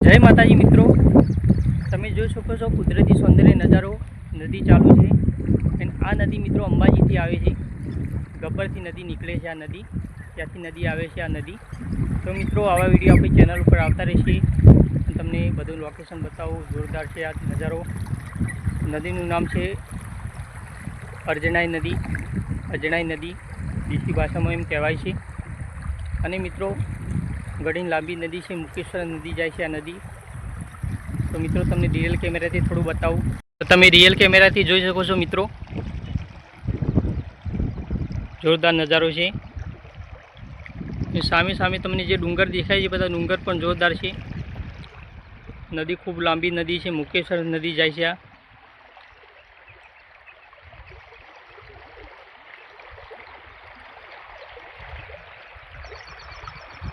જય માતાજી મિત્રો, તમે જોઈ શકો છો કુદરતી સૌંદર્ય નજારો. નદી ચાલુ છે અને આ નદી મિત્રો અંબાજીથી આવે છે. ગબ્બરથી નદી નીકળે છે. આ નદી ત્યાંથી નદી આવે છે. આ નદી તો મિત્રો આવા વિડીયો આપણી ચેનલ ઉપર આવતા રહેશે અને તમને બધું લોકેશન બતાવું. જોરદાર છે આ નજારો. નદીનું નામ છે અરજણાઈ નદી. અરજણાઈ નદી દેશી ભાષામાં એમ કહેવાય છે. અને મિત્રો ઘણી લાંબી નદી છે. મુકેશ્વર નદી જાય છે આ નદી. તો મિત્રો તમને રિયલ કેમેરાથી થોડું બતાવું. તો તમે રિયલ કેમેરાથી જોઈ શકો છો મિત્રો. જોરદાર નજારો છે. સામે સામે તમને જે ડુંગર દેખાય છે બધા ડુંગર પણ જોરદાર છે. નદી ખૂબ લાંબી નદી છે. મુકેશ્વર નદી જાય છે આ.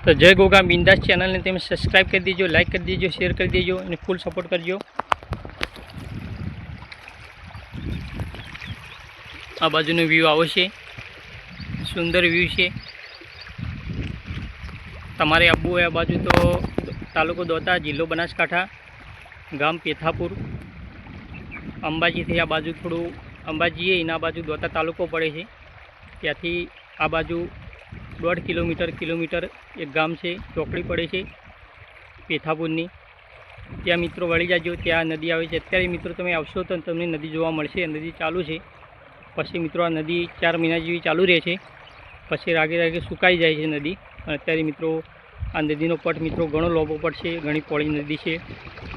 તો જય ગોગા બિંદાસ ચેનલને તમે સબસ્ક્રાઈબ કરી દેજો, લાઈક કરી દેજો, શેર કરી દેજો અને ફૂલ સપોર્ટ કરજો. આ બાજુનો વ્યૂ આવો છે. સુંદર વ્યૂ છે. તમારે આવવું હોય આ બાજુ તો તાલુકો દોતા, જિલ્લો બનાસકાંઠા, ગામ પેથાપુર. અંબાજીથી આ બાજુ થોડું અંબાજી એના બાજુ દોતા તાલુકો પડે છે. ત્યાંથી આ બાજુ 1.5 કિલોમીટર એક ગામ છે, ચોકડી પડે છે પેથાપુરની. ત્યાં મિત્રો વળી જાજો. ત્યાં નદી આવે છે. અત્યારે મિત્રો તમે આવશો તો તમને નદી જોવા મળશે. નદી ચાલુ છે. પછી મિત્રો આ નદી 4 મહિના જેવી ચાલુ રહે છે. પછી રાગે રાગે સુકાઈ જાય છે નદી. અને અત્યારે મિત્રો આ નદીનો પટ મિત્રો ઘણો લોબો પડશે. ઘણી પોળી નદી છે.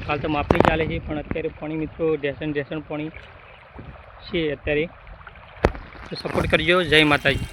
હાલ તો માપણી ચાલે છે પણ અત્યારે પાણી મિત્રો ઢેસણ પાણી છે અત્યારે. તો સપોર્ટ કરજો. જય માતાજી.